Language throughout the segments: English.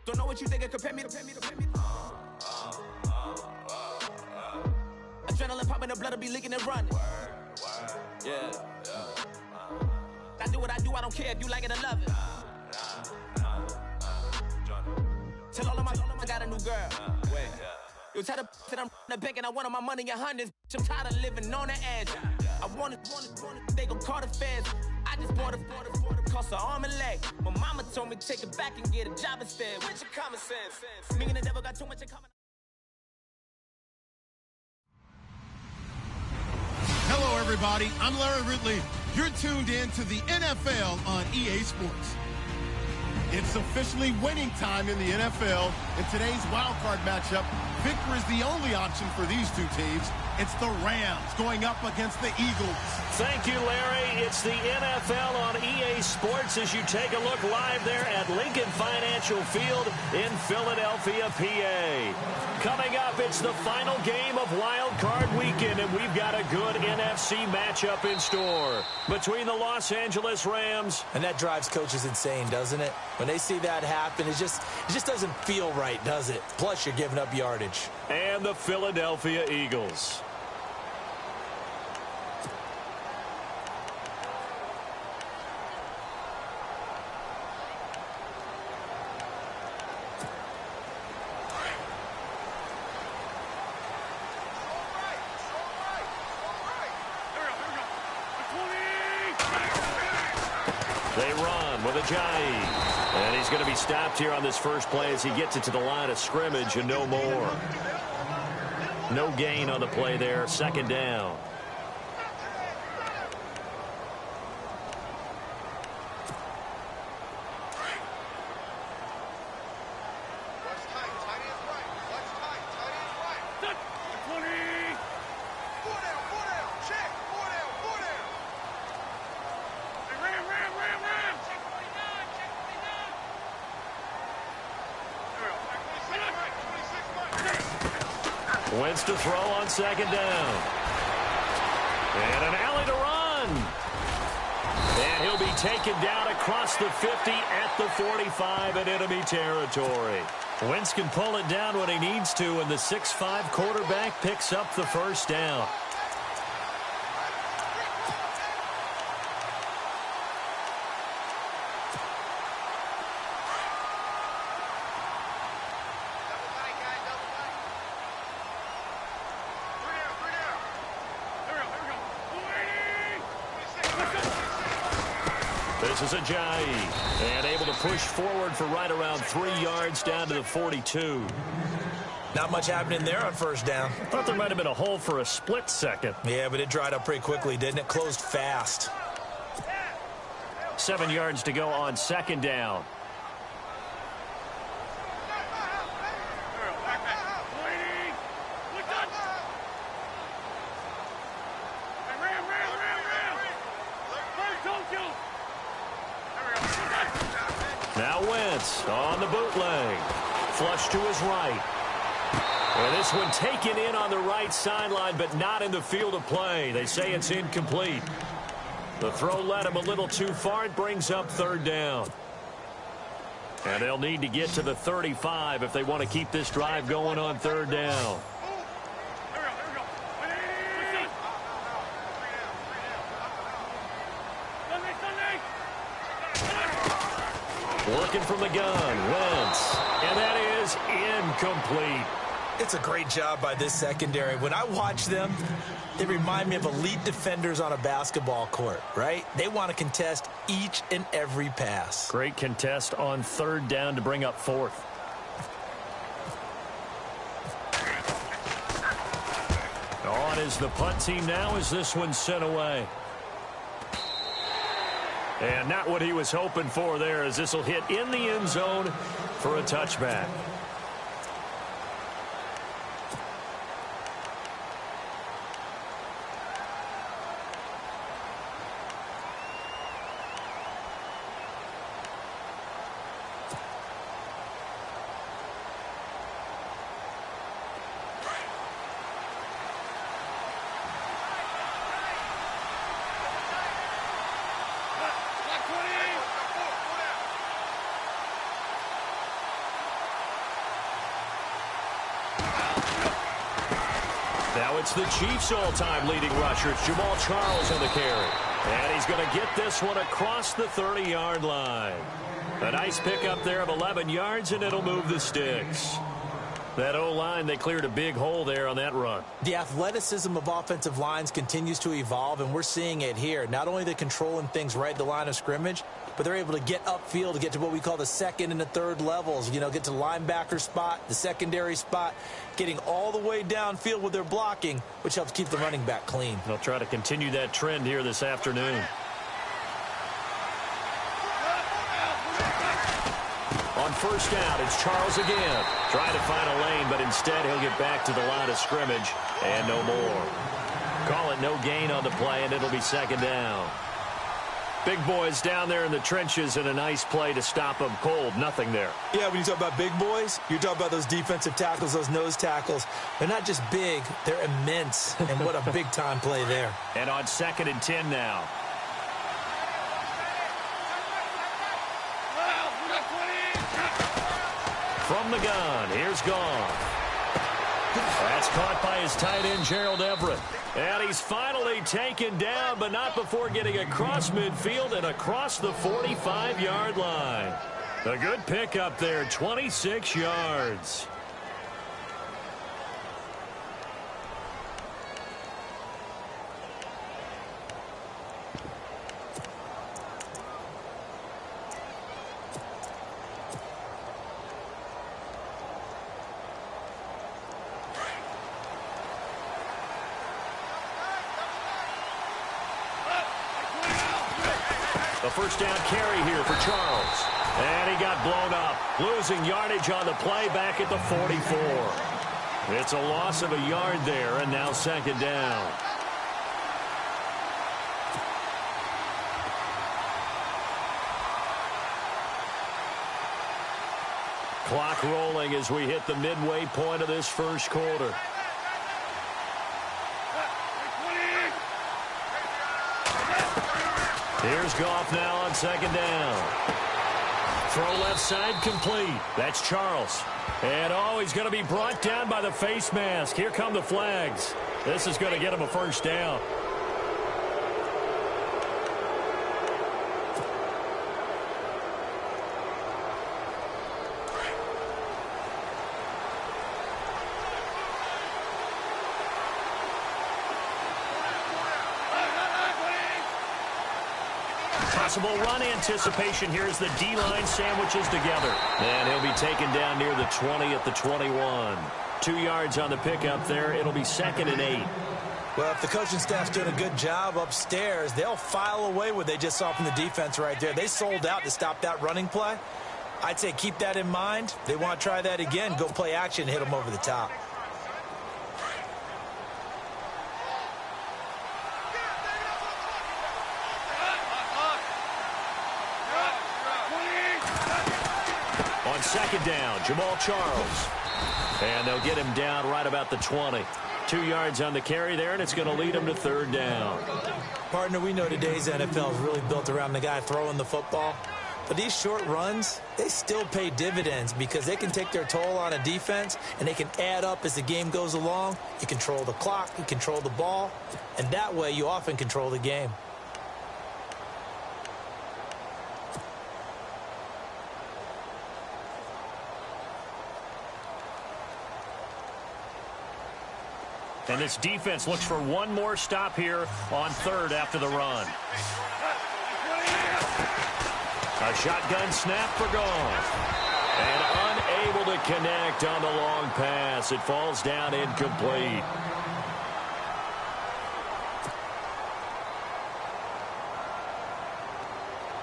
Don't know what you think it compare me to. Adrenaline popping, the blood will be leaking and running. Yeah. I do what I do, I don't care if you like it or love it. Tell all of my I got a new girl. Wait. You tell the that I'm the bank and I want all my money in hundreds. I'm tired of living on the edge. I want it, they gon' call the feds. I just bought a cost an arm and leg. My mama told me take it back and get a job instead. Where's your common sense? Me and the devil got too much in common. Hello, everybody. I'm Larry Ridley. You're tuned in to the NFL on EA Sports. It's officially winning time in the NFL. In today's wildcard matchup, victory is the only option for these two teams. It's the Rams going up against the Eagles. Thank you, Larry. It's the NFL on EA Sports as you take a look live there at Lincoln Financial Field in Philadelphia, PA. Coming up, it's the final game of Wild Card Weekend, and we've got a good NFC matchup in store between the Los Angeles Rams. And that drives coaches insane, doesn't it? When they see that happen, it just doesn't feel right, does it? Plus, you're giving up yardage. And the Philadelphia Eagles. They run with Ajayi. And he's going to be stopped here on this first play as he gets it to the line of scrimmage and no more. No gain on the play there. Second down. Wentz to throw on second down. And an alley to run. And he'll be taken down across the 50 at the 45 in enemy territory. Wentz can pull it down when he needs to, and the 6'5" quarterback picks up the first down. This is Ajayi, and able to push forward for right around 3 yards down to the 42. Not much happening there on first down. Thought there might have been a hole for a split second. Yeah, but it dried up pretty quickly, didn't it? Closed fast. 7 yards to go on second down. Now Wentz on the bootleg. Flush to his right. And this one taken in on the right sideline, but not in the field of play. They say it's incomplete. The throw led him a little too far. It brings up third down. And they'll need to get to the 35 if they want to keep this drive going on third down. Working from the gun, Wentz. And that is incomplete. It's a great job by this secondary. When I watch them, they remind me of elite defenders on a basketball court, right? They want to contest each and every pass. Great contest on third down to bring up fourth. On is the punt team now as this one's sent away. And not what he was hoping for there, as this will hit in the end zone for a touchback. Now it's the Chiefs' all-time leading rusher. It's Jamal Charles on the carry. And he's going to get this one across the 30-yard line. A nice pickup there of 11 yards, and it'll move the sticks. That O-line, they cleared a big hole there on that run. The athleticism of offensive lines continues to evolve, and we're seeing it here. Not only are they controlling things right at the line of scrimmage, but they're able to get upfield to get to what we call the second and the third levels. You know, get to the linebacker spot, the secondary spot, getting all the way downfield with their blocking, which helps keep the running back clean. They'll try to continue that trend here this afternoon. On first down, it's Charles again. Trying to find a lane, but instead he'll get back to the line of scrimmage and no more. Call it no gain on the play, and it'll be second down. Big boys down there in the trenches, and a nice play to stop them cold. Nothing there. Yeah, when you talk about big boys, you're talking about those defensive tackles, those nose tackles. They're not just big, they're immense, and what a big-time play there. And on 2nd and 10 now. From the gun, here's Goff. That's caught by his tight end, Gerald Everett. And he's finally taken down, but not before getting across midfield and across the 45-yard line. A good pickup there, 26 yards. A first down carry here for Charles. And he got blown up. Losing yardage on the play back at the 44. It's a loss of a yard there, and now second down. Clock rolling as we hit the midway point of this first quarter. Here's Goff now on second down. Throw left side complete. That's Charles. And oh, he's going to be brought down by the face mask. Here come the flags. This is going to get him a first down. Possible run anticipation here as the D-line sandwiches together. And he'll be taken down near the 20 at the 21. 2 yards on the pickup there. It'll be 2nd and 8. Well, if the coaching staff's doing a good job upstairs, they'll file away what they just saw from the defense right there. They sold out to stop that running play. I'd say keep that in mind. They want to try that again. Go play action, hit them over the top. On second down, Jamal Charles. And they'll get him down right about the 20. 2 yards on the carry there, and it's going to lead him to third down. Partner, we know today's NFL is really built around the guy throwing the football. But these short runs, they still pay dividends because they can take their toll on a defense, and they can add up as the game goes along. You control the clock, you control the ball, and that way you often control the game. And this defense looks for one more stop here on third after the run. A shotgun snap for Goff. And unable to connect on the long pass. It falls down incomplete.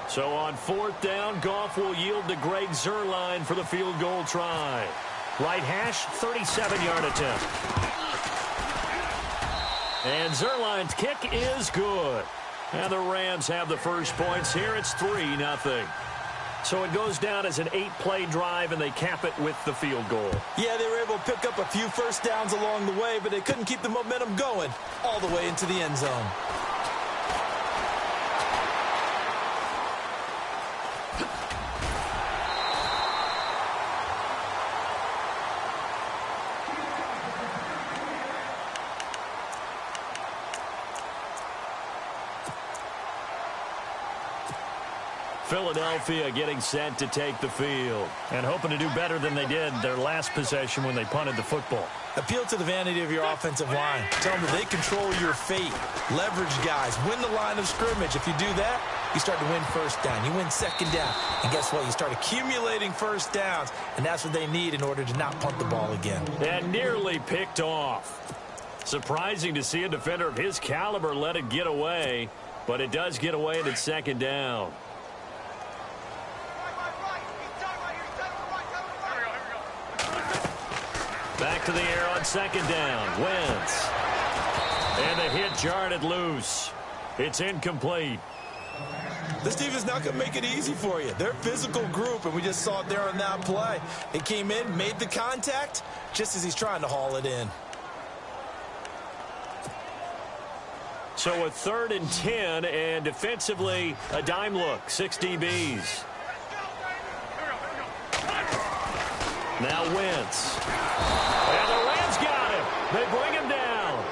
So on fourth down, Goff will yield to Greg Zuerlein for the field goal try. Right hash, 37-yard attempt. And Zuerlein's kick is good. And the Rams have the first points here. It's 3-0. So it goes down as an 8-play drive, and they cap it with the field goal. Yeah, they were able to pick up a few first downs along the way, but they couldn't keep the momentum going all the way into the end zone. Philadelphia getting set to take the field. And hoping to do better than they did their last possession when they punted the football. Appeal to the vanity of your offensive line. Tell them that they control your fate. Leverage guys. Win the line of scrimmage. If you do that, you start to win first down. You win second down. And guess what? You start accumulating first downs. And that's what they need in order to not punt the ball again. And nearly picked off. Surprising to see a defender of his caliber let it get away. But it does get away and it's second down. Back to the air on second down. Wentz. And the hit jarred it loose. It's incomplete. This team is not going to make it easy for you. They're a physical group, and we just saw it there on that play. He came in, made the contact, just as he's trying to haul it in. So a 3rd and 10, and defensively, a dime look. 6 DBs. Now Wentz. And the Rams got him. They bring him down.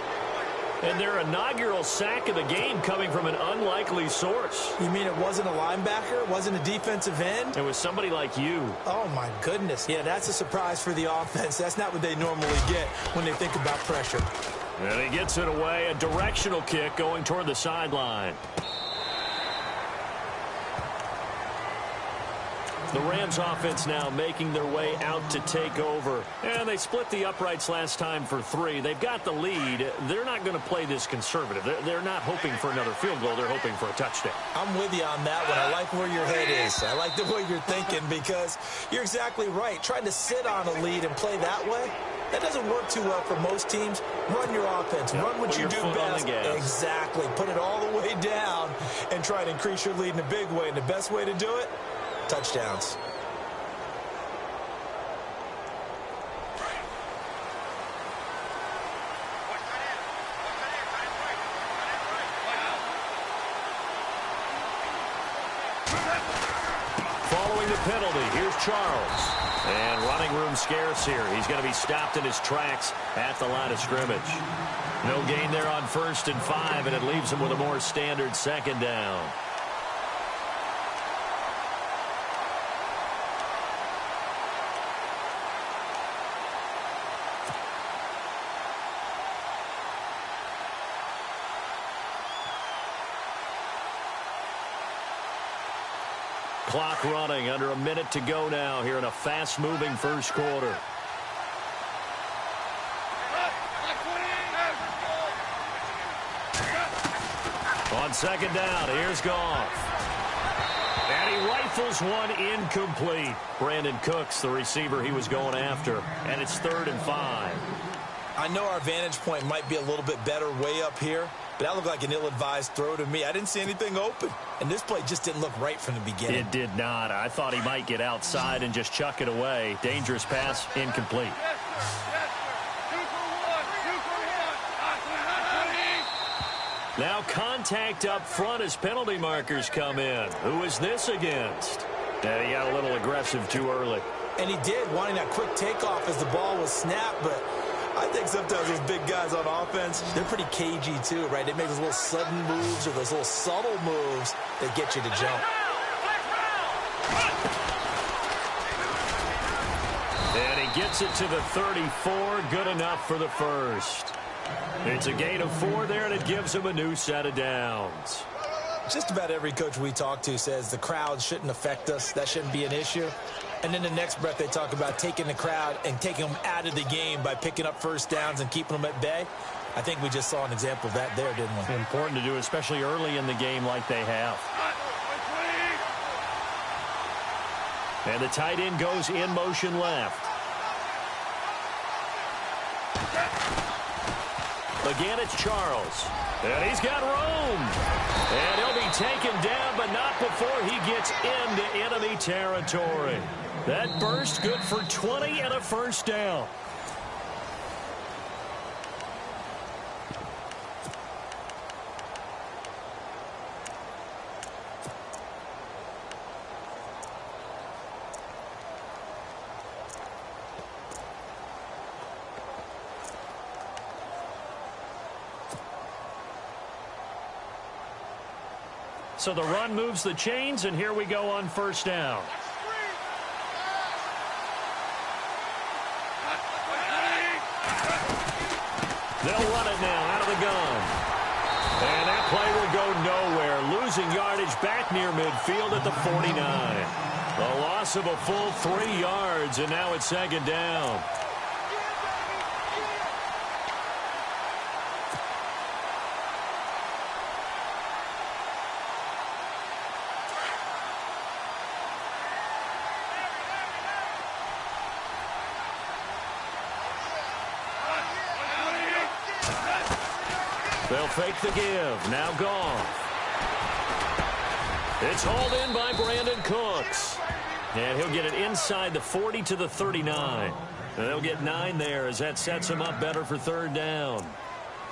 And their inaugural sack of the game coming from an unlikely source. You mean it wasn't a linebacker? It wasn't a defensive end? It was somebody like you. Oh, my goodness. Yeah, that's a surprise for the offense. That's not what they normally get when they think about pressure. And he gets it away. A directional kick going toward the sideline. The Rams offense now making their way out to take over. And they split the uprights last time for 3. They've got the lead. They're not going to play this conservative. They're not hoping for another field goal. They're hoping for a touchdown. I'm with you on that one. I like where your head is. I like the way you're thinking because you're exactly right. Trying to sit on a lead and play that way, that doesn't work too well for most teams. Run your offense. Run what you do best. Exactly. Put it all the way down and try to increase your lead in a big way. And the best way to do it, touchdowns. Following the penalty, here's Charles. And running room scarce here. He's going to be stopped in his tracks at the line of scrimmage. No gain there on 1st and 5, and it leaves him with a more standard second down. Clock running, under a minute to go now here in a fast-moving first quarter. On second down, here's Goff. And he rifles one incomplete. Brandon Cooks, the receiver he was going after. And it's 3rd and 5. I know our vantage point might be a little bit better way up here, but that looked like an ill-advised throw to me. I didn't see anything open, and this play just didn't look right from the beginning. It did not. I thought he might get outside and just chuck it away. Dangerous pass, incomplete. Now contact up front as penalty markers come in. Who is this against? Yeah, he got a little aggressive too early. And he did, wanting that quick takeoff as the ball was snapped, but I think sometimes those big guys on offense, they're pretty cagey too, right? They make those little sudden moves or those little subtle moves that get you to jump. And he gets it to the 34, good enough for the first. It's a gain of 4 there, and it gives him a new set of downs. Just about every coach we talk to says the crowd shouldn't affect us. That shouldn't be an issue. And then the next breath they talk about taking the crowd and taking them out of the game by picking up first downs and keeping them at bay. I think we just saw an example of that there, didn't we? Important to do, especially early in the game like they have. And the tight end goes in motion left. Again, it's Charles. And he's got room. And he'll be taken down, but not before he gets into enemy territory. That burst good for 20 and a first down. So the run moves the chains, and here we go on first down. They'll run it now out of the gun. And that play will go nowhere, losing yardage back near midfield at the 49. A loss of a full 3 yards, and now it's second down. They'll fake the give. Now gone. It's hauled in by Brandon Cooks. And he'll get it inside the 40 to the 39. And they'll get 9 there as that sets him up better for third down.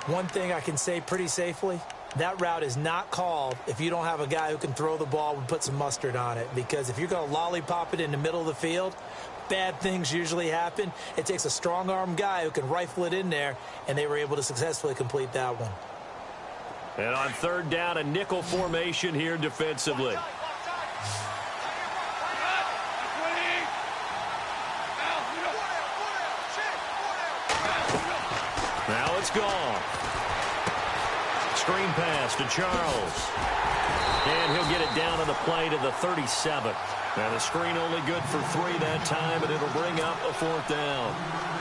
One thing I can say pretty safely, that route is not called if you don't have a guy who can throw the ball and put some mustard on it. Because if you're going to lollipop it in the middle of the field, bad things usually happen. It takes a strong-arm guy who can rifle it in there, and they were able to successfully complete that one. And on third down, a nickel formation here defensively. Now it's gone. Screen pass to Charles. And he'll get it down on the play to the 37. And the screen only good for 3 that time, and it'll bring up a 4th down.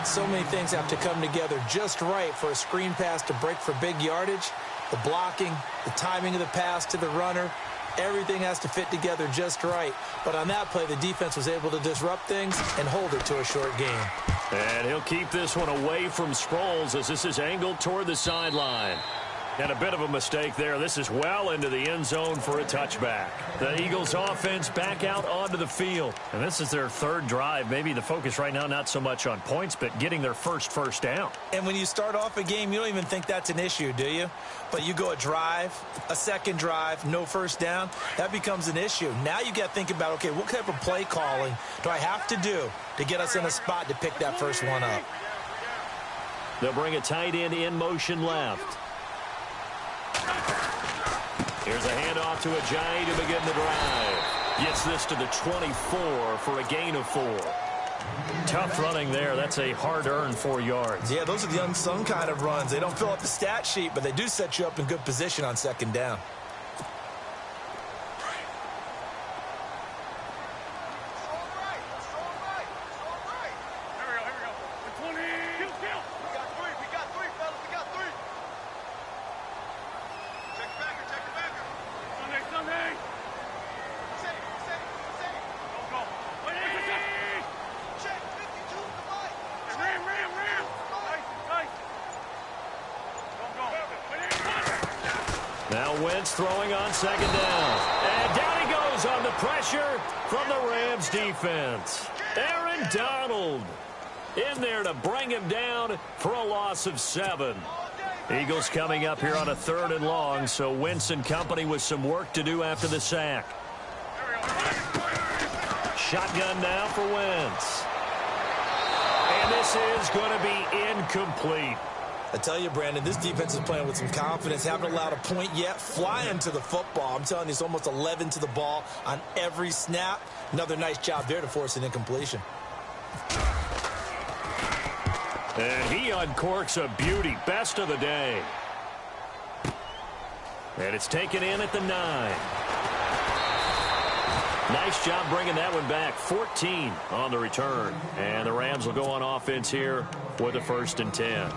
So many things have to come together just right for a screen pass to break for big yardage. The blocking, the timing of the pass to the runner, everything has to fit together just right. But on that play, the defense was able to disrupt things and hold it to a short game. And he'll keep this one away from Sproles as this is angled toward the sideline. And a bit of a mistake there. This is well into the end zone for a touchback. The Eagles offense back out onto the field. And this is their 3rd drive. Maybe the focus right now not so much on points, but getting their first down. And when you start off a game, you don't even think that's an issue, do you? But you go a drive, a second drive, no first down, that becomes an issue. Now you got to think about, okay, what type of play calling do I have to do to get us in a spot to pick that first one up? They'll bring a tight end in motion left. Here's a handoff to Ajayi to begin the drive. Gets this to the 24 for a gain of 4. Tough running there. That's a hard-earned 4 yards. Yeah, those are the unsung kind of runs. They don't fill up the stat sheet, but they do set you up in good position on second down. Now Wentz throwing on second down. And down he goes on the pressure from the Rams defense. Aaron Donald in there to bring him down for a loss of 7. Eagles coming up here on a 3rd and long, so Wentz and company with some work to do after the sack. Shotgun now for Wentz. And this is going to be incomplete. I tell you, Brandon, this defense is playing with some confidence. Haven't allowed a point yet. Flying to the football. I'm telling you, it's almost 11 to the ball on every snap. Another nice job there to force an incompletion. And he uncorks a beauty. Best of the day. And it's taken in at the 9. Nice job bringing that one back. 14 on the return. And the Rams will go on offense here with a 1st and 10.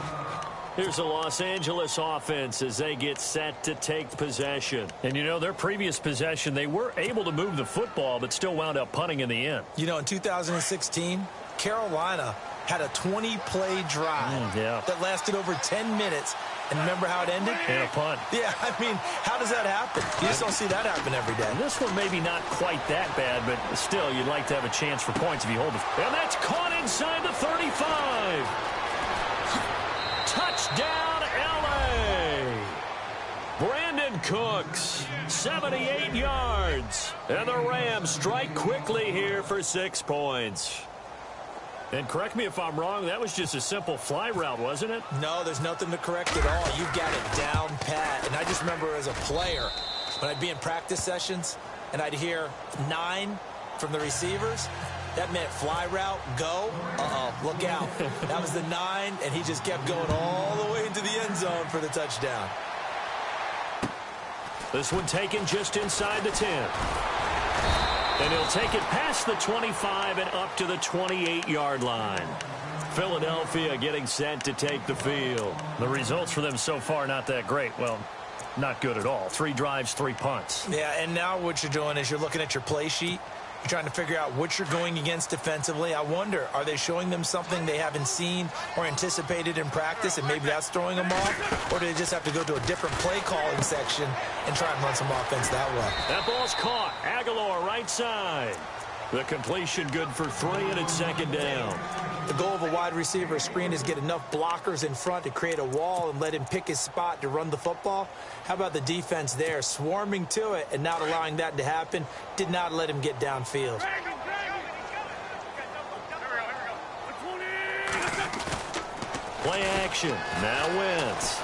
Here's the Los Angeles offense as they get set to take possession. And, you know, their previous possession, they were able to move the football, but still wound up punting in the end. You know, in 2016, Carolina had a 20-play drive that lasted over 10 minutes. And remember how it ended? And a punt. Yeah, I mean, how does that happen? You just don't see that happen every day. And this one maybe not quite that bad, but still, you'd like to have a chance for points if you hold it. And that's caught inside the 35. Touchdown, L.A. Brandon Cooks, 78 yards. And the Rams strike quickly here for 6 points. And correct me if I'm wrong, that was just a simple fly route, wasn't it? No, there's nothing to correct at all. You got it down pat. And I just remember as a player, When I'd be in practice sessions and I'd hear 9 from the receivers, that meant fly route, go. Uh-oh, look out. That was the 9, and he just kept going all the way into the end zone for the touchdown. This one taken just inside the 10. And he'll take it past the 25 and up to the 28-yard line. Philadelphia getting set to take the field. The results for them so far not that great. Well, not good at all. 3 drives, 3 punts. Yeah, and now what you're doing is you're looking at your play sheet. You're trying to figure out what you're going against defensively. I wonder, are they showing them something they haven't seen or anticipated in practice, and maybe that's throwing them off? Or do they just have to go to a different play calling section and try and run some offense that way? That ball's caught. Aguilar right side. The completion good for 3, and it's second down. The goal of a wide receiver screen is get enough blockers in front to create a wall and let him pick his spot to run the football. How about the defense there, swarming to it and not allowing that to happen? Did not let him get downfield. Play action. Now Wentz.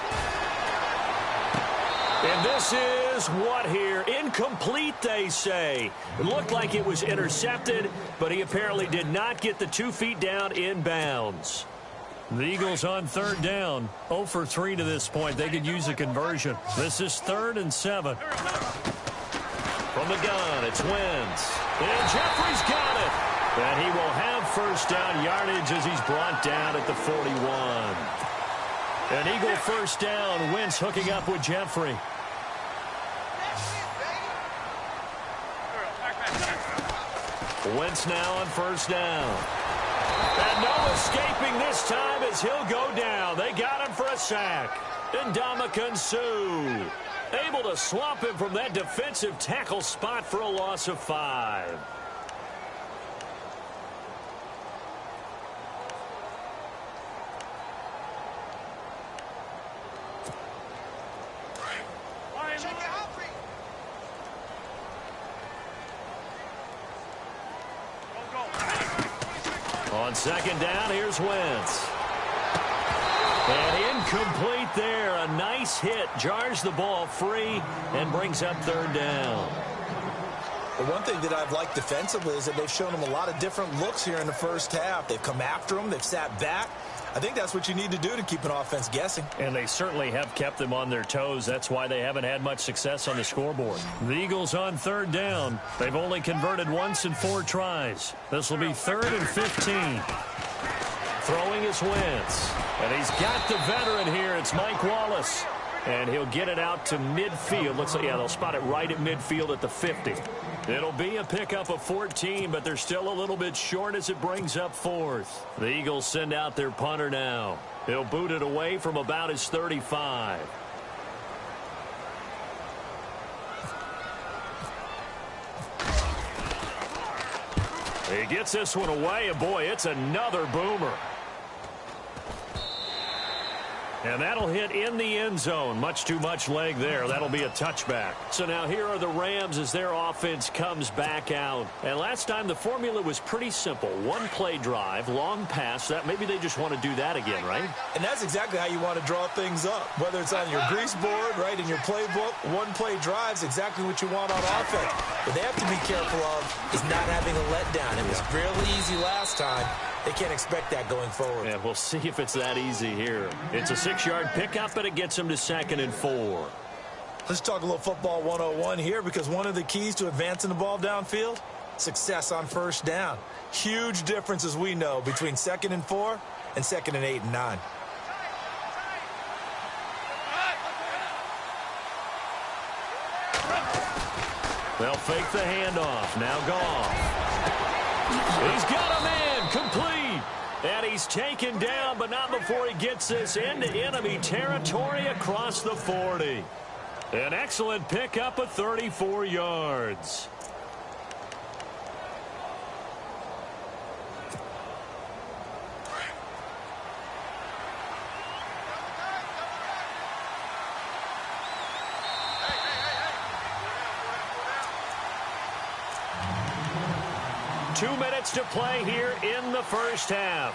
And this is what here? Incomplete, they say. It looked like it was intercepted, but he apparently did not get the 2 feet down in bounds. The Eagles on third down. 0 for 3 to this point. They could use a conversion. This is 3rd and 7. From the gun, it's Wentz. And Jeffrey's got it. And he will have first down yardage as he's brought down at the 41. An Eagle first down. Wentz hooking up with Jeffrey. Wentz now on first down. And no escaping this time as he'll go down. They got him for a sack. And Ndamukong Suh able to swamp him from that defensive tackle spot for a loss of 5. On second down, here's Wentz. And incomplete there. A nice hit. Jars the ball free and brings up third down. The one thing that I've liked defensively is that they've shown him a lot of different looks here in the first half. They've come after him. They've sat back. I think that's what you need to do to keep an offense guessing. And they certainly have kept them on their toes. That's why they haven't had much success on the scoreboard. The Eagles on third down. They've only converted once in 4 tries. This will be 3rd and 15. Throwing is Wentz. And he's got the veteran here. It's Mike Wallace. And he'll get it out to midfield. Looks like, yeah, they'll spot it right at midfield at the 50. It'll be a pickup of 14, but they're still a little bit short as it brings up 4th. The Eagles send out their punter now. He'll boot it away from about his 35. He gets this one away, and boy, it's another boomer. And that'll hit in the end zone. Much too much leg there. That'll be a touchback. So now here are the Rams as their offense comes back out. And last time the formula was pretty simple. 1 play drive, long pass. That maybe they just want to do that again, right? And that's exactly how you want to draw things up. Whether it's on your grease board, right, in your playbook, 1 play drive's exactly what you want on offense. What they have to be careful of is not having a letdown. It was fairly easy last time. They can't expect that going forward. Yeah, we'll see if it's that easy here. It's a 6-yard pickup, but it gets them to 2nd and 4. Let's talk a little football 101 here, because one of the keys to advancing the ball downfield, success on first down. Huge difference, as we know, between 2nd and 4 and 2nd and 8 and 9. They'll fake the handoff. Now Goff. He's got him in. Complete. And he's taken down, but not before he gets this into enemy territory across the 40. An excellent pickup of 34 yards. Two minutes to play here in the first half.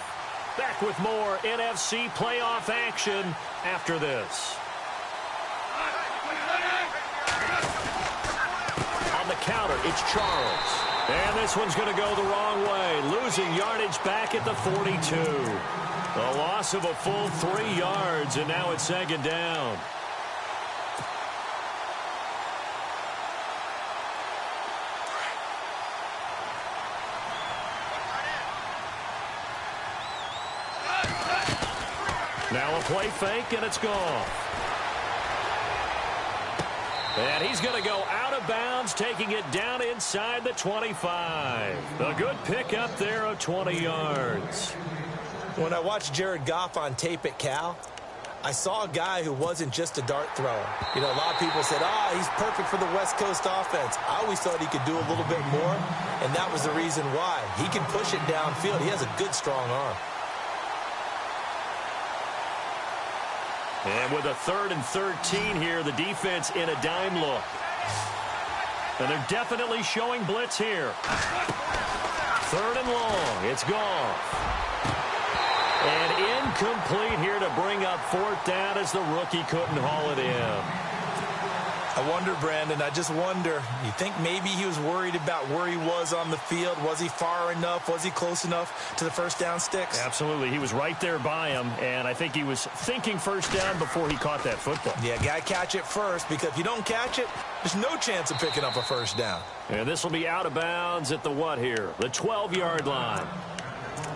Back with more NFC playoff action after this. counter. It's Charles. And this one's going to go the wrong way. Losing yardage back at the 42. A loss of a full 3 yards, and now it's second down. Now a play fake, and it's gone. And he's going to go out of bounds, taking it down inside the 25. A good pickup there of 20 yards. When I watched Jared Goff on tape at Cal, I saw a guy who wasn't just a dart thrower. You know, a lot of people said, he's perfect for the West Coast offense. I always thought he could do a little bit more, and that was the reason why. He can push it downfield. He has a good, strong arm. And with a 3rd and 13 here, the defense in a dime look. And they're definitely showing blitz here. 3rd and long. It's gone. And incomplete here to bring up 4th down as the rookie couldn't haul it in. I wonder, Brandon, I just wonder, you think maybe he was worried about where he was on the field? Was he far enough? Was he close enough to the first down sticks? Absolutely. He was right there by him, and I think he was thinking first down before he caught that football. Yeah, got to catch it first, because if you don't catch it, there's no chance of picking up a first down. And this will be out of bounds at the what here? The 12-yard line.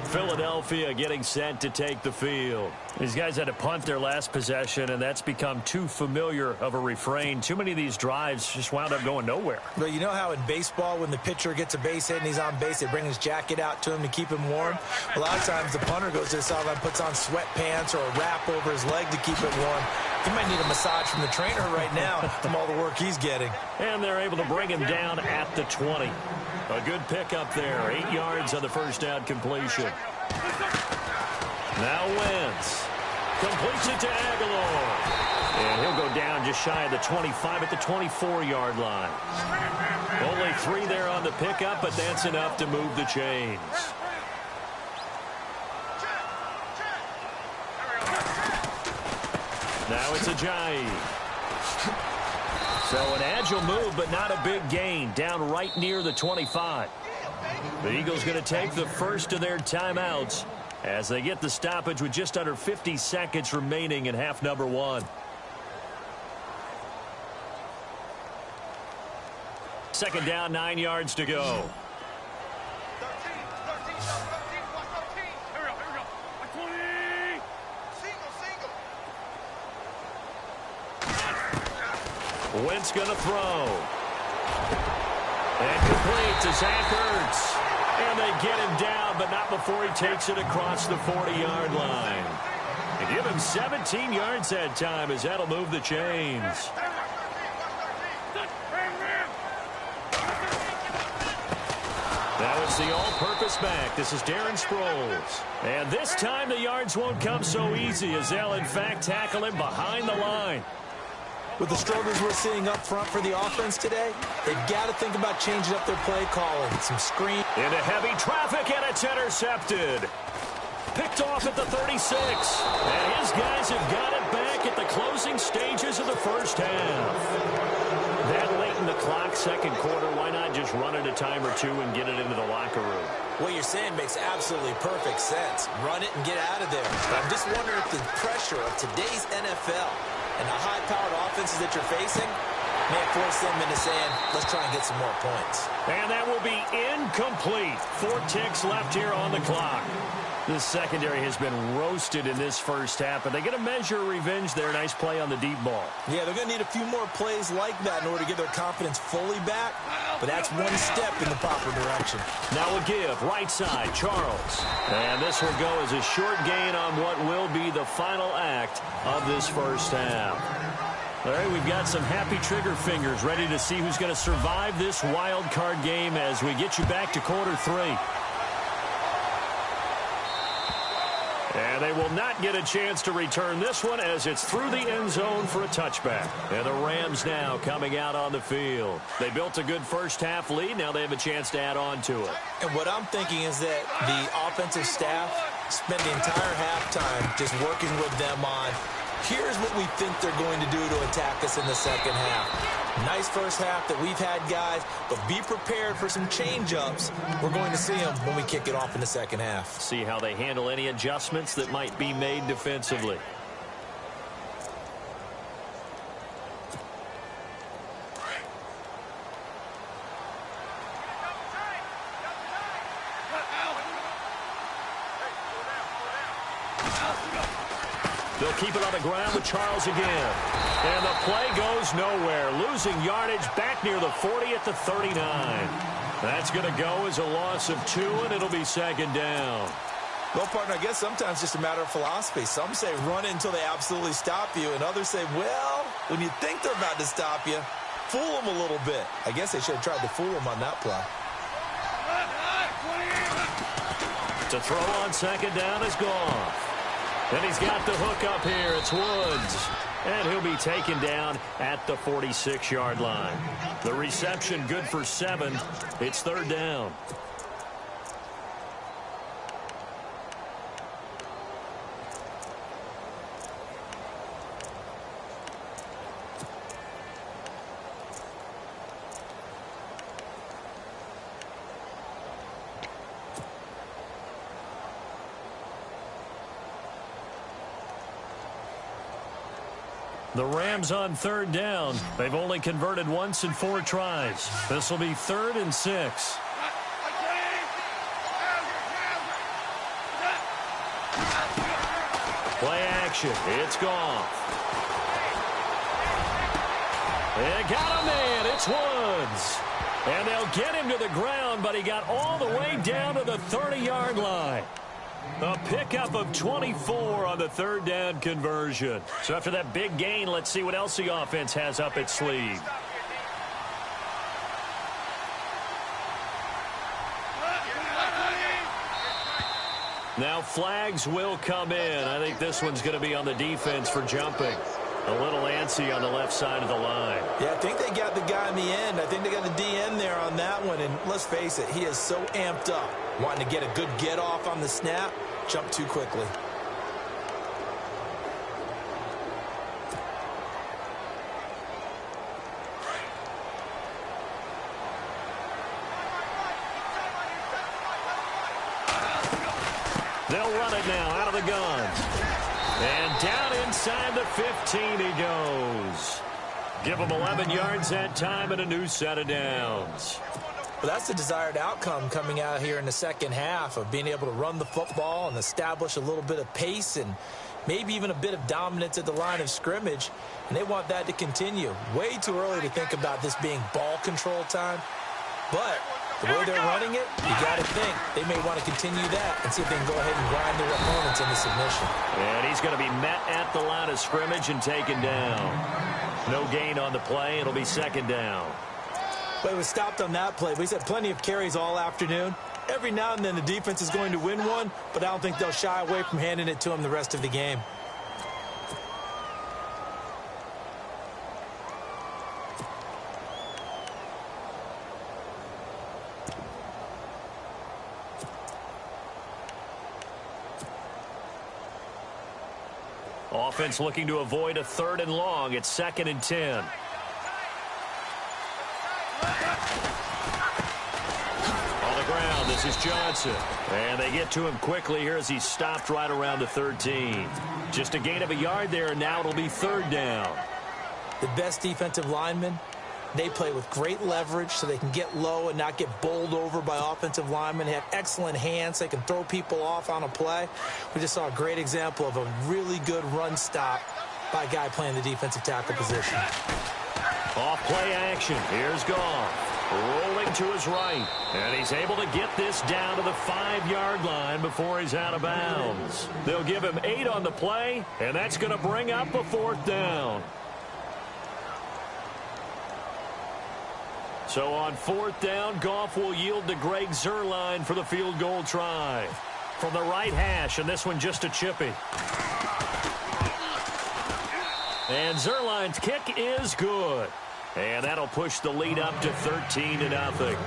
Philadelphia getting set to take the field. These guys had to punt their last possession, and that's become too familiar of a refrain. Too many of these drives just wound up going nowhere. But you know how in baseball, when the pitcher gets a base hit and he's on base, they bring his jacket out to him to keep him warm? A lot of times the punter goes to the sideline, puts on sweatpants or a wrap over his leg to keep it warm. He might need a massage from the trainer right now from all the work he's getting. And they're able to bring him down at the 20. A good pickup there. 8 yards on the first down completion. Now Wentz completes it to Aguilar. And he'll go down just shy of the 25 at the 24-yard line. Only 3 there on the pickup, but that's enough to move the chains. Now it's Ajayi. So an agile move, but not a big gain. Down right near the 25. The Eagles going to take the first of their timeouts as they get the stoppage with just under 50 seconds remaining in half number 1. Second down, 9 yards to go. Wentz going to throw. And complete to Zach Ertz. And they get him down, but not before he takes it across the 40-yard line. They give him 17 yards that time as that'll move the chains. Now it's the all-purpose back. This is Darren Sproles. And this time the yards won't come so easy as they'll, in fact, tackle him behind the line. With the struggles we're seeing up front for the offense today, they've got to think about changing up their play calling. Some screen. Into heavy traffic, and it's intercepted. Picked off at the 36. And his guys have got it back at the closing stages of the first half. That late in the clock, second quarter, why not just run it a time or two and get it into the locker room? What you're saying makes absolutely perfect sense. Run it and get out of there. But I'm just wondering if the pressure of today's NFL and the high-powered offenses that you're facing may force them into saying, let's try and get some more points. And that will be incomplete. 4 ticks left here on the clock. This secondary has been roasted in this first half, but they get a measure of revenge there. Nice play on the deep ball. Yeah, they're going to need a few more plays like that in order to get their confidence fully back, but that's one step in the proper direction. Now a give, right side, Charles. And this will go as a short gain on what will be the final act of this first half. All right, we've got some happy trigger fingers ready to see who's going to survive this wild card game as we get you back to quarter 3. And they will not get a chance to return this one as it's through the end zone for a touchback. And the Rams now coming out on the field. They built a good first half lead. Now they have a chance to add on to it. And what I'm thinking is that the offensive staff spent the entire halftime just working with them on, here's what we think they're going to do to attack us in the second half. Nice first half that we've had, guys, but be prepared for some change-ups. We're going to see them when we kick it off in the second half. See how they handle any adjustments that might be made defensively. They'll keep it on the ground with Charles again. And the play goes nowhere. Losing yardage back near the 40 at the 39. That's going to go as a loss of 2, and it'll be second down. Well, partner, I guess sometimes it's just a matter of philosophy. Some say run it until they absolutely stop you, and others say, well, when you think they're about to stop you, fool them a little bit. I guess they should have tried to fool them on that play. To throw on second down is Goff. And he's got the hook up here. It's Woods. And he'll be taken down at the 46-yard line. The reception good for 7. It's third down. The Rams on third down. They've only converted once in 4 tries. This will be 3rd and 6. Play action. It's Goff. They got a man. It's Woods. And they'll get him to the ground, but he got all the way down to the 30-yard line. A pickup of 24 on the third down conversion. So after that big gain, let's see what else the offense has up its sleeve. Now flags will come in. I think this one's going to be on the defense for jumping. A little antsy on the left side of the line. Yeah, I think they got the guy in the end. I think they got the DN there on that one. And let's face it, he is so amped up. Wanting to get a good get off on the snap, jump too quickly. They'll run it now out of the guns. And down inside the 15 he goes. Give him 11 yards that time and a new set of downs. Well, that's the desired outcome coming out here in the second half of being able to run the football and establish a little bit of pace and maybe even a bit of dominance at the line of scrimmage. And they want that to continue. Way too early to think about this being ball control time. But the way they're running it, you got to think they may want to continue that and see if they can go ahead and grind their opponents into submission. And he's going to be met at the line of scrimmage and taken down. No gain on the play. It'll be second down. But it was stopped on that play. We've had plenty of carries all afternoon. Every now and then the defense is going to win one, but I don't think they'll shy away from handing it to him the rest of the game. Offense looking to avoid a 3rd and long. It's 2nd and 10. On the ground, this is Johnson. And they get to him quickly here as he's stopped right around the 13. Just a gain of a yard there, and now it'll be 3rd down. The best defensive linemen, they play with great leverage so they can get low and not get bowled over by offensive linemen. They have excellent hands. They can throw people off on a play. We just saw a great example of a really good run stop by a guy playing the defensive tackle position. Off play action. Here's Goff. Rolling to his right. And he's able to get this down to the 5-yard line before he's out of bounds. They'll give him 8 on the play, and that's going to bring up a 4th down. So on 4th down, Goff will yield to Greg Zuerlein for the field goal try. From the right hash, and this one just a chippy. And Zuerlein's kick is good. And that'll push the lead up to 13-0.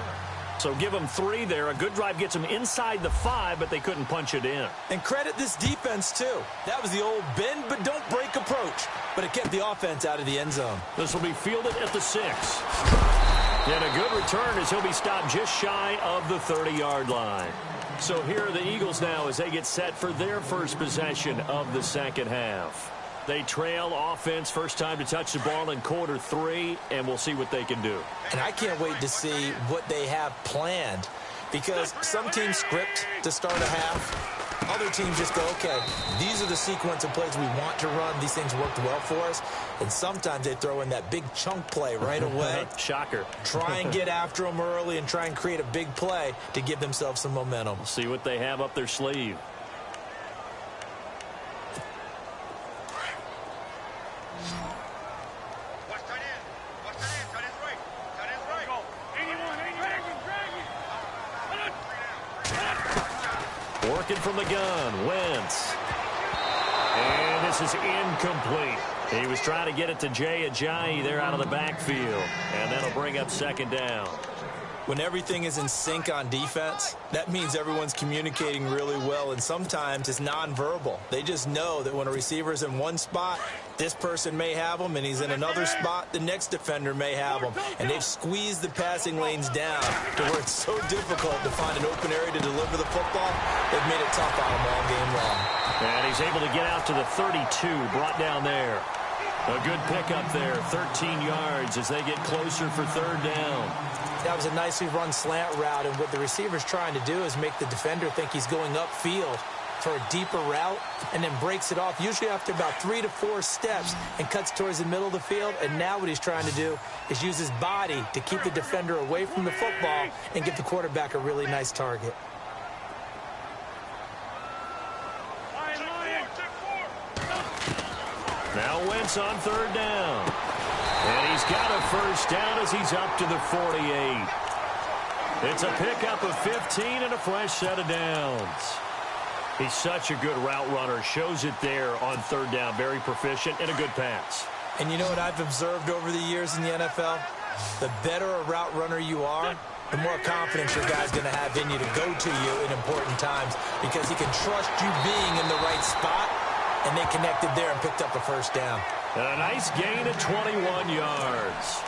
So give them 3 there. A good drive gets them inside the 5, but they couldn't punch it in. And credit this defense, too. That was the old bend but don't break approach. But it kept the offense out of the end zone. This will be fielded at the 6. And a good return as he'll be stopped just shy of the 30-yard line. So here are the Eagles now as they get set for their first possession of the second half. They trail offense, first time to touch the ball in quarter 3, and we'll see what they can do. And I can't wait to see what they have planned, because some teams script to start a half. Other teams just go, okay, these are the sequence of plays we want to run. These things worked well for us. And sometimes they throw in that big chunk play right away. Shocker. Try and get after them early and try and create a big play to give themselves some momentum. See what they have up their sleeve. Working from the gun, Wentz. And this is incomplete. He was trying to get it to Jay Ajayi there out of the backfield. And that'll bring up second down. When everything is in sync on defense, that means everyone's communicating really well, and sometimes it's nonverbal. They just know that when a receiver's in one spot, this person may have him, and he's in another spot, the next defender may have him. And they've squeezed the passing lanes down to where it's so difficult to find an open area to deliver the football. They've made it tough on him all game long. And he's able to get out to the 32, brought down there. A good pickup there, 13 yards as they get closer for third down. That was a nicely run slant route, and what the receiver's trying to do is make the defender think he's going upfield for a deeper route and then breaks it off, usually after about 3 to 4 steps, and cuts towards the middle of the field. And now what he's trying to do is use his body to keep the defender away from the football and give the quarterback a really nice target. Now Wentz on third down. And he's got a first down as he's up to the 48. It's a pickup of 15 and a fresh set of downs. He's such a good route runner. Shows it there on third down. Very proficient and a good pass. And you know what I've observed over the years in the NFL? The better a route runner you are, the more confidence your guy's going to have in you to go to you in important times, because he can trust you being in the right spot. And they connected there and picked up a first down. And a nice gain of 21 yards.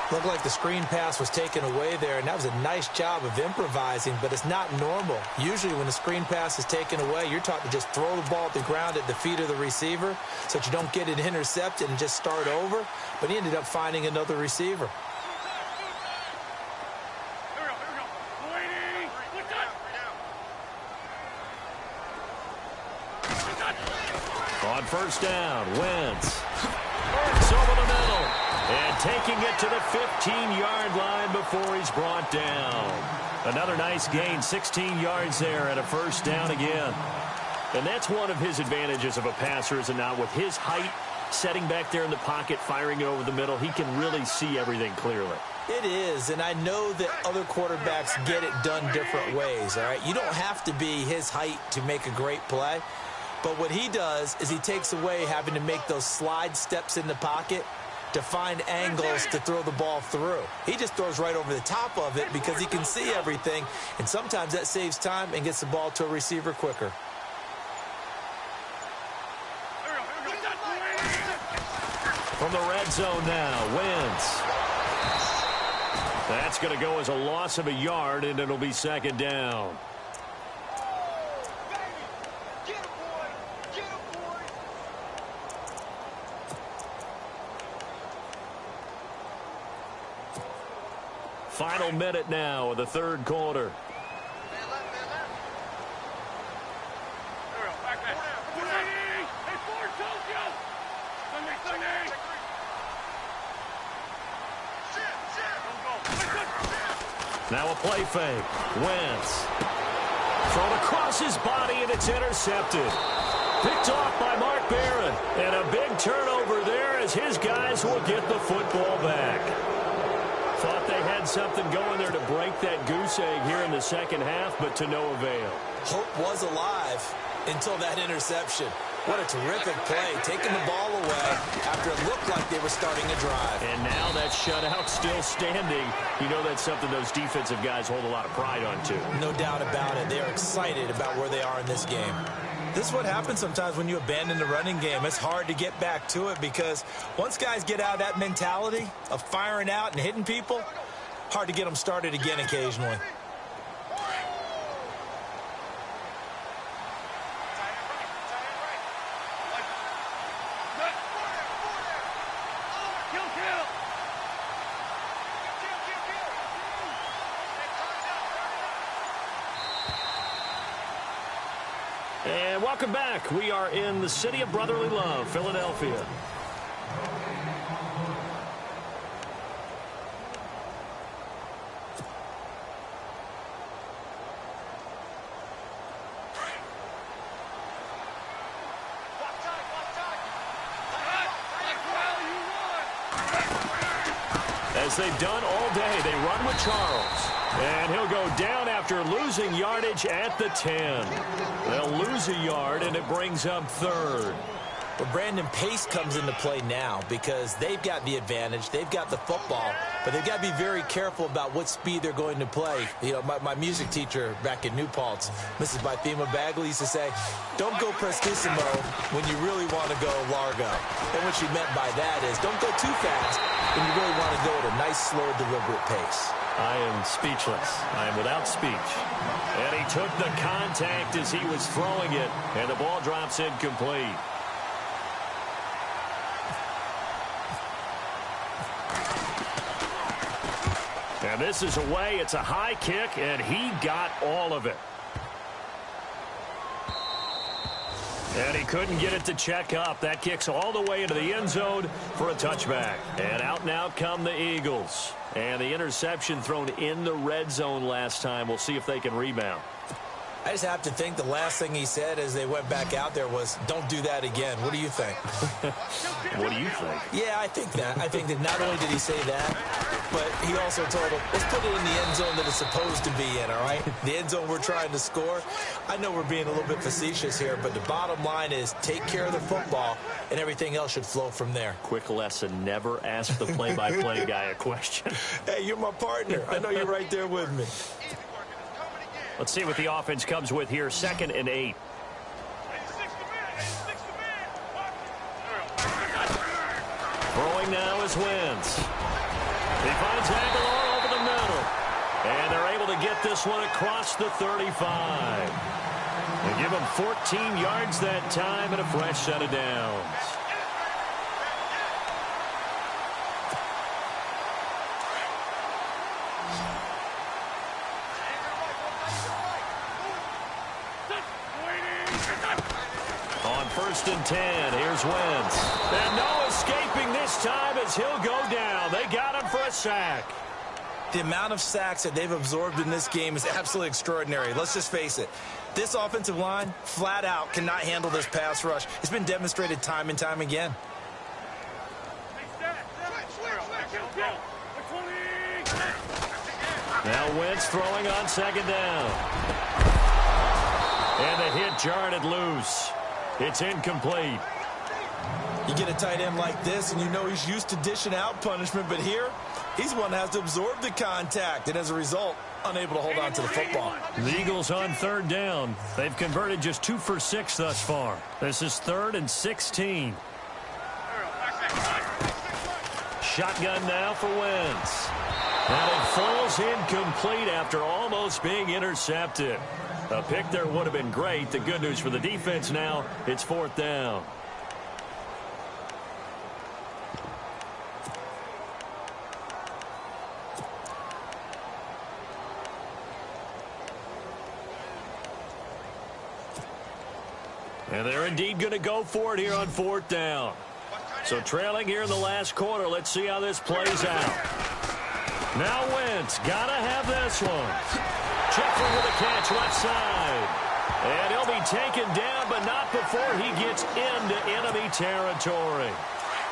Looked like the screen pass was taken away there, and that was a nice job of improvising, but it's not normal. Usually when the screen pass is taken away, you're taught to just throw the ball at the ground at the feet of the receiver so that you don't get it intercepted and just start over. But he ended up finding another receiver. On first down, Wentz works over the middle and taking it to the 15-yard line before he's brought down. Another nice gain, 16 yards there and a first down again. And that's one of his advantages of a passer, is it not? With his height, setting back there in the pocket, firing it over the middle, he can really see everything clearly. It is, and I know that other quarterbacks get it done different ways, all right? You don't have to be his height to make a great play. But what he does is he takes away having to make those slide steps in the pocket to find angles to throw the ball through. He just throws right over the top of it because he can see everything, and sometimes that saves time and gets the ball to a receiver quicker. From the red zone now, Wentz. That's going to go as a loss of a yard, and it'll be second down. Final minute now of the third quarter. Now a play fake. Wentz. Thrown across his body, and it's intercepted. Picked off by Mark Barron. And a big turnover there as his guys will get the football back. Thought they had something going there to break that goose egg here in the second half, but to no avail. Hope was alive until that interception. What a terrific play, taking the ball away after it looked like they were starting a drive. And now that shutout still standing. You know that's something those defensive guys hold a lot of pride on, too. No doubt about it. They are excited about where they are in this game. This is what happens sometimes when you abandon the running game. It's hard to get back to it because once guys get out of that mentality of firing out and hitting people, hard to get them started again occasionally. And welcome back. We are in the city of brotherly love, Philadelphia. As they've done all day, they run with Charles. And he'll go down after losing yardage at the 10. They'll lose a yard, and it brings up third. Well, Brandon, pace comes into play now because they've got the advantage. They've got the football, but they've got to be very careful about what speed they're going to play. You know, my music teacher back in New Paltz, Mrs. Bythema Bagley, used to say, don't go prestissimo when you really want to go largo. And what she meant by that is don't go too fast when you really want to go at a nice, slow, deliberate pace. I am speechless. I am without speech. And he took the contact as he was throwing it, and the ball drops incomplete. And this is away. It's a high kick, and he got all of it. And he couldn't get it to check up. That kicks all the way into the end zone for a touchback. And out and out come the Eagles. And the interception thrown in the red zone last time. We'll see if they can rebound. I just have to think the last thing he said as they went back out there was, don't do that again. What do you think? What do you think? Yeah, I think that. I think that not only did he say that, but he also told him, let's put it in the end zone that it's supposed to be in, all right? The end zone we're trying to score. I know we're being a little bit facetious here, but the bottom line is take care of the football, and everything else should flow from there. Quick lesson, never ask the play-by-play guy a question. Hey, you're my partner. I know you're right there with me. Let's see what the offense comes with here. 2nd and 8. Throwing now is Wentz. He finds Aguilar over the middle. And they're able to get this one across the 35. They give him 14 yards that time and a fresh set of downs. On 1st and 10, here's Wentz. And no escaping this time as he'll go down. They got him for a sack. The amount of sacks that they've absorbed in this game is absolutely extraordinary. Let's just face it. This offensive line, flat out, cannot handle this pass rush. It's been demonstrated time and time again. Now Wentz throwing on 2nd down. And the hit jarred it loose. It's incomplete. You get a tight end like this, and you know he's used to dishing out punishment, but here, he's one that has to absorb the contact, and as a result, unable to hold on to the football. The Eagles on 3rd down. They've converted just 2 for 6 thus far. This is 3rd and 16. Shotgun now for Wentz. And it falls incomplete after almost being intercepted. A pick there would have been great. The good news for the defense now, it's 4th down. And they're indeed going to go for it here on 4th down. So trailing here in the last quarter, let's see how this plays out. Now Wentz, got to have this one. Jeffrey with a catch left side. And he'll be taken down, but not before he gets into enemy territory.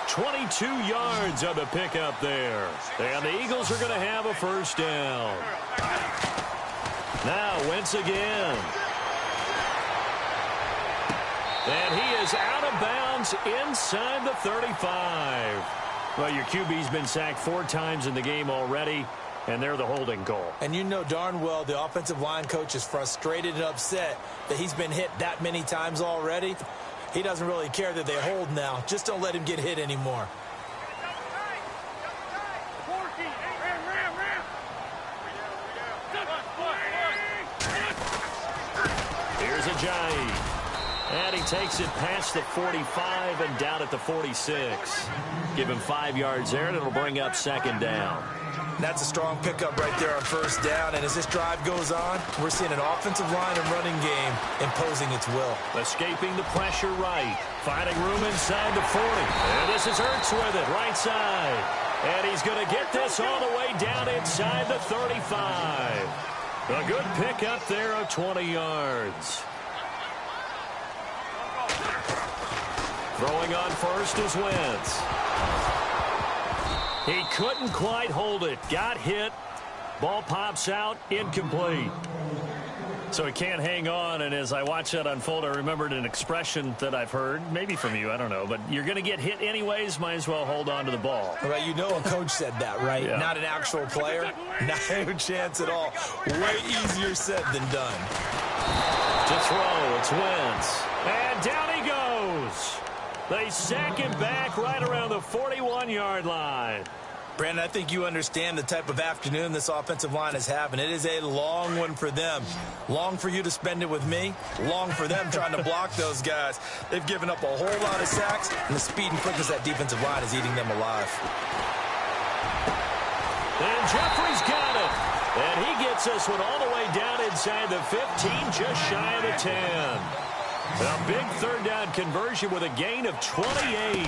22 yards on the pickup there. And the Eagles are going to have a 1st down. Now Wentz again. And he is out of bounds inside the 35. Well, your QB's been sacked 4 times in the game already, and they're the holding goal. And you know darn well the offensive line coach is frustrated and upset that he's been hit that many times already. He doesn't really care that they hold now. Just don't let him get hit anymore. Here's Ajayi. And he takes it past the 45 and down at the 46. Give him 5 yards there, and it'll bring up second down. That's a strong pickup right there on first down. And as this drive goes on, we're seeing an offensive line and running game imposing its will. Escaping the pressure right. Finding room inside the 40. And this is Ertz with it, right side. And he's going to get this all the way down inside the 35. A good pickup there of 20 yards. Throwing on first is Wentz. He couldn't quite hold it. Got hit. Ball pops out. Incomplete. So he can't hang on, and as I watch that unfold, I remembered an expression that I've heard, maybe from you, I don't know, but you're going to get hit anyways, might as well hold on to the ball. Well, you know a coach said that, right? Yeah. Not an actual player. No chance at all. Way easier said than done. To throw, it's Wentz. And down he goes. They sack him back right around the 41-yard line. Brandon, I think you understand the type of afternoon this offensive line is having. It is a long one for them. Long for you to spend it with me. Long for them trying to block those guys. They've given up a whole lot of sacks, and the speed and quickness of that defensive line is eating them alive. And Jeffrey's got it. And he gets this one all the way down inside the 15, just shy of the 10. A big third down conversion with a gain of 28.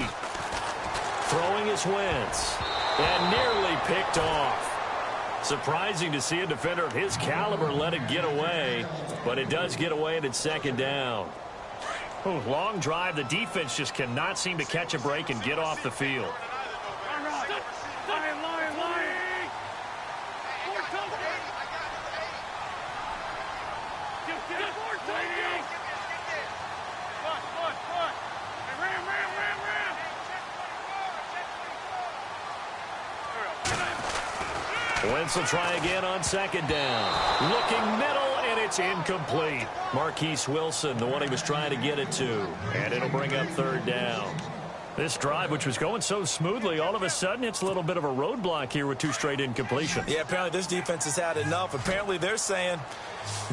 Throwing is Wentz. And nearly picked off. Surprising to see a defender of his caliber let it get away, but it does get away and it's second down. Ooh, long drive. The defense just cannot seem to catch a break and get off the field. Wentz will try again on second down. Looking middle, and it's incomplete. Marquise Wilson, the one he was trying to get it to. And it'll bring up third down. This drive, which was going so smoothly, all of a sudden it's a little bit of a roadblock here with 2 straight incompletions. Yeah, apparently this defense has had enough. Apparently they're saying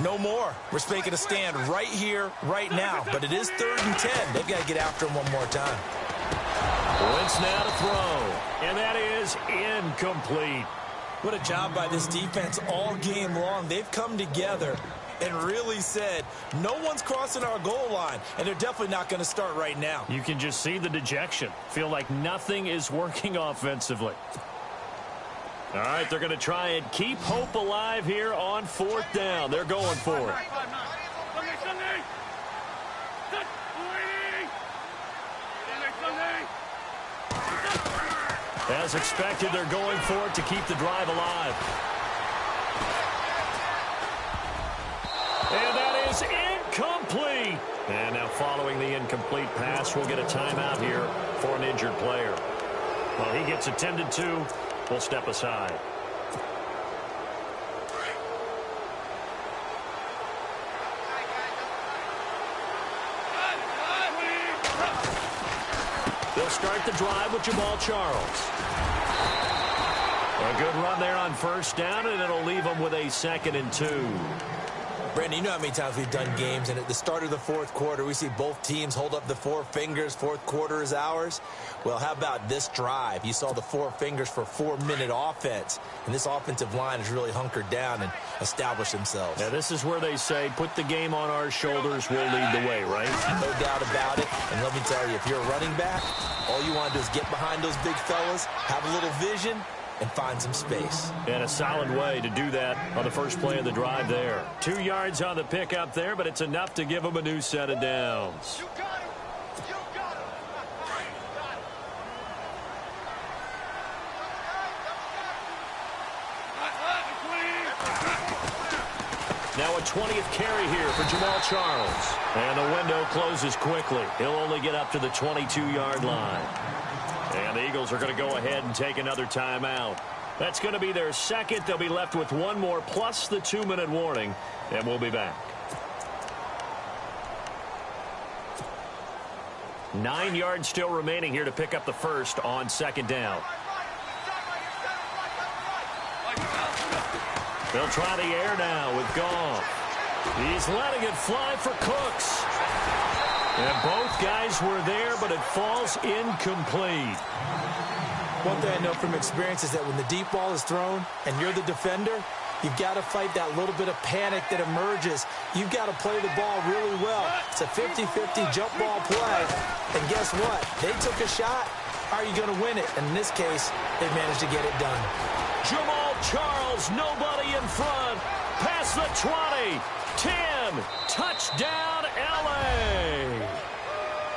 no more. We're making a stand right here, right now. But it is 3rd and 10. They've got to get after him one more time. Wentz now to throw. And that is incomplete. What a job by this defense all game long. They've come together and really said, no one's crossing our goal line, and they're definitely not going to start right now. You can just see the dejection. Feel like nothing is working offensively. All right, they're going to try and keep hope alive here on 4th down. They're going for it. As expected, they're going for it to keep the drive alive. And that is incomplete. And now following the incomplete pass, we'll get a timeout here for an injured player. While he gets attended to, we'll step aside. They'll start the drive with Jamal Charles. A good run there on first down, and it'll leave them with a 2nd and 2. Brandon, you know how many times we've done games, and at the start of the 4th quarter, we see both teams hold up the 4 fingers. 4th quarter is ours. Well, how about this drive? You saw the 4 fingers for 4-minute offense, and this offensive line has really hunkered down and established themselves. Now, this is where they say, put the game on our shoulders, we'll lead the way, right? No doubt about it. And let me tell you, if you're a running back, all you want to do is get behind those big fellas, have a little vision, and find some space. And a solid way to do that on the first play of the drive there. 2 yards on the pickup there, but it's enough to give them a new set of downs. You got him. You got him. Now a 20th carry here for Jamal Charles. And the window closes quickly. He'll only get up to the 22-yard line. And the Eagles are going to go ahead and take another timeout. That's going to be their second. They'll be left with one more plus the 2-minute warning. And we'll be back. 9 yards still remaining here to pick up the first on second down. They'll try the air now with Goff. He's letting it fly for Cooks. And both guys were there, but it falls incomplete. One thing I know from experience is that when the deep ball is thrown and you're the defender, you've got to fight that little bit of panic that emerges. You've got to play the ball really well. It's a 50-50 jump ball play. And guess what? They took a shot. How are you going to win it? And in this case, they managed to get it done. Jamal Charles, nobody in front. Past the 20, 10, touchdown LA.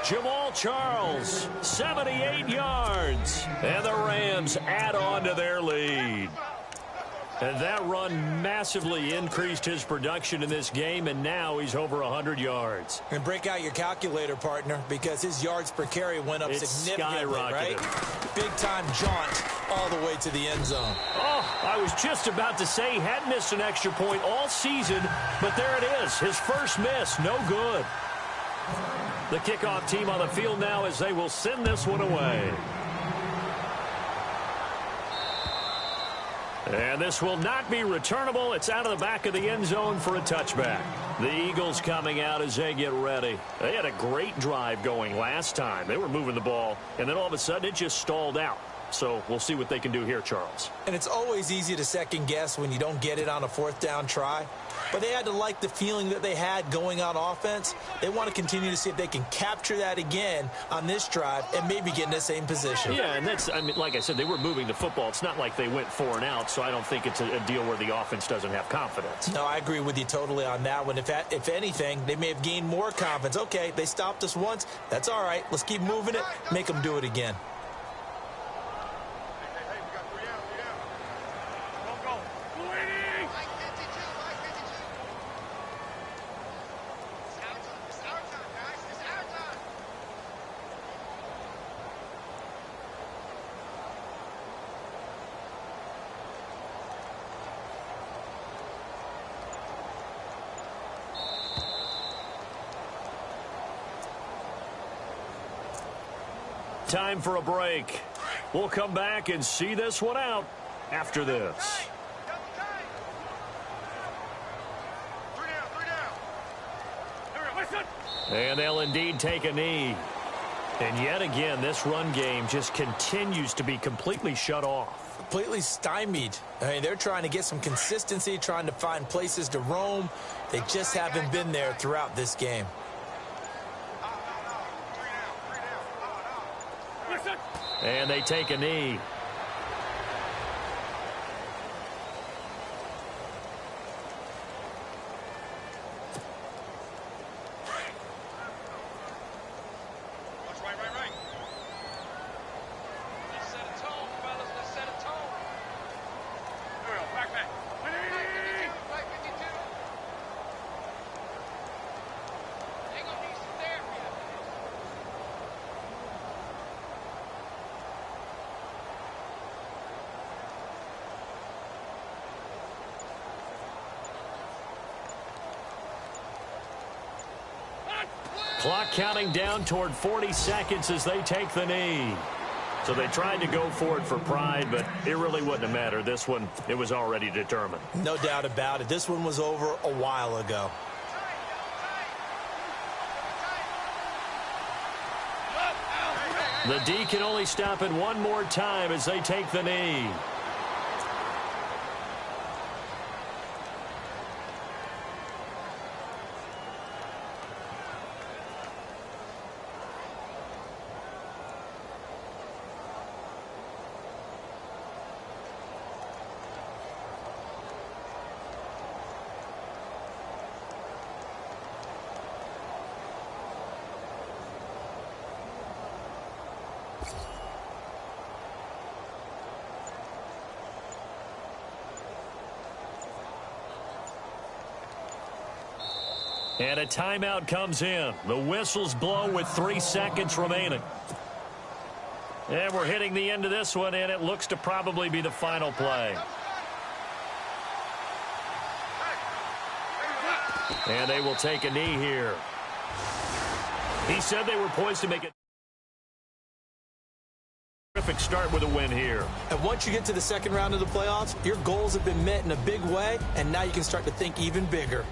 Jamal Charles, 78 yards. And the Rams add on to their lead. And that run massively increased his production in this game, and now he's over 100 yards. And break out your calculator, partner, because his yards per carry went up significantly, right? Big-time jaunt all the way to the end zone. Oh, I was just about to say he hadn't missed an extra point all season, but there it is, his first miss, no good. The kickoff team on the field now as they will send this one away. And this will not be returnable. It's out of the back of the end zone for a touchback. The Eagles coming out as they get ready. They had a great drive going last time. They were moving the ball, and then all of a sudden it just stalled out. So we'll see what they can do here, Charles. And it's always easy to second guess when you don't get it on a fourth down try. But they had to like the feeling that they had going on offense. They want to continue to see if they can capture that again on this drive and maybe get in the same position. Yeah, and that's, I mean, like I said, they were moving the football. It's not like they went 4 and out, so I don't think it's a deal where the offense doesn't have confidence. No, I agree with you totally on that one. If anything, they may have gained more confidence. Okay, they stopped us once. That's all right. Let's keep moving it. Make them do it again. Time for a break. We'll come back and see this one out after this. And they'll indeed take a knee. And yet again, this run game just continues to be completely shut off. Completely stymied. I mean, they're trying to get some consistency, trying to find places to roam. They just haven't been there throughout this game. And they take a knee. Right. Let's set a tone, fellas. Let's set a tone. Here we go. Back. Right 52. They gonna need some therapy. Clock counting down toward 40 seconds as they take the knee. So they tried to go for it for pride, but it really wouldn't have mattered. This one, it was already determined. No doubt about it. This one was over a while ago. The D can only stop it one more time as they take the knee. And a timeout comes in. The whistle's blown with 3 seconds remaining. And we're hitting the end of this one, and it looks to probably be the final play. And they will take a knee here. He said they were poised to make a terrific start with a win here. And once you get to the second round of the playoffs, your goals have been met in a big way, and now you can start to think even bigger.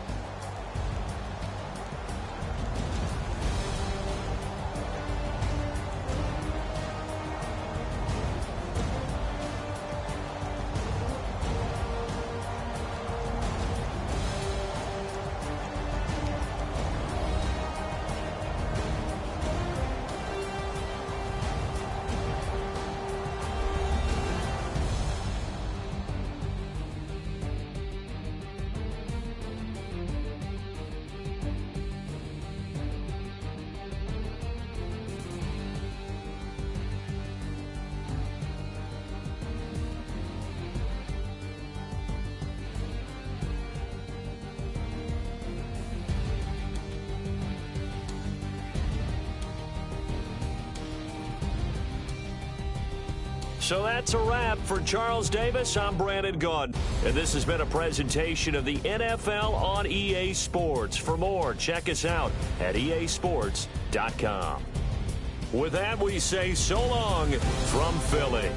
So that's a wrap for Charles Davis. I'm Brandon Gaudin, and this has been a presentation of the NFL on EA Sports. For more, check us out at easports.com. With that, we say so long from Philly.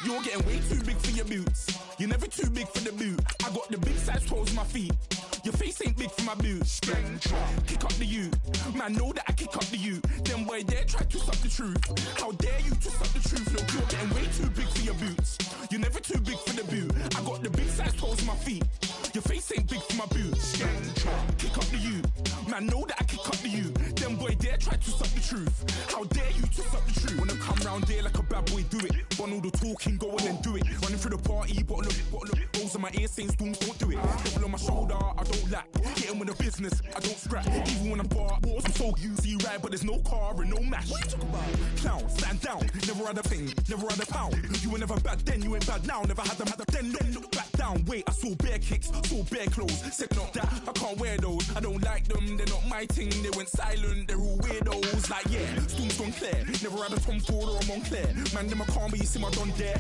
You're getting way too big for your boots. You're never too big for the boot. I got the big size toes on my feet. Your face ain't big for my boots. Kick up the you. Man, know that I kick up the you. Them boy there try to suck the truth. How dare you to suck the truth? Look, you're getting way too big for your boots. You're never too big for the boot. I got the big size toes on my feet. Your face ain't big for my boots. Kick up the you. Man, know that I kick up the you. Them boy there try to suck the truth. How dare you to suck the truth? Wanna come round there like a bad boy, do it. Want all the talking, go on and do it. Running through the party, bottle of rolls on my ear saying storms, don't do it. Double on my shoulder, I don't lack. Getting with the business, I don't scrap. Even when I'm bar, balls, I'm so easy right, but there's no car and no mash. What you talk about? Clown, stand down. Never had a thing, never had a pound. You were never bad then, you ain't bad now. Never had them, then look back down. Wait, I saw bare kicks, saw bare clothes. Said not that, I can't wear those. I don't like them, they're not my thing. They went silent, they're all weirdos. Like yeah, Storm's gone clear. Never had a Tom Ford or a Montclair. Man, them I can't, but you see my don there.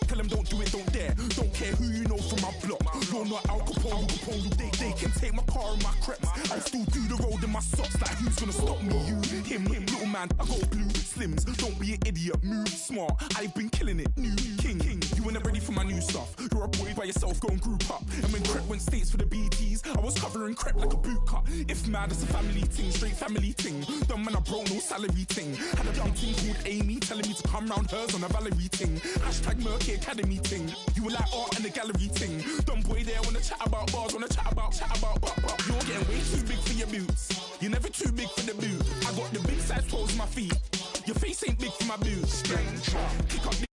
Tell them don't do it, don't dare. Don't care who you know from my block. You're not Al Capone, they can take my car and my creps. I'll still do the road in my socks. Like who's gonna stop me? You, him, little man. I got blue slims. Don't be an idiot, move smart. I've been killing it, new king. You weren't ready for my new stuff. You're a boy by yourself, go and group up. And when Crep went states for the BTs, I was covering Crep like a boot cut. If mad, it's a family thing, straight family thing. Dumb man, I bro, no salary thing. Had a young thing called Amy telling me to come round hers on a Valerie thing. Hashtag Murky Academy thing. You were like art and the gallery thing. Dumb boy there wanna chat about bars, wanna chat about. You're getting way too big for your boots. You're never too big for the boot. I got the big size toes on my feet. Your face ain't big for my boots. Kick up the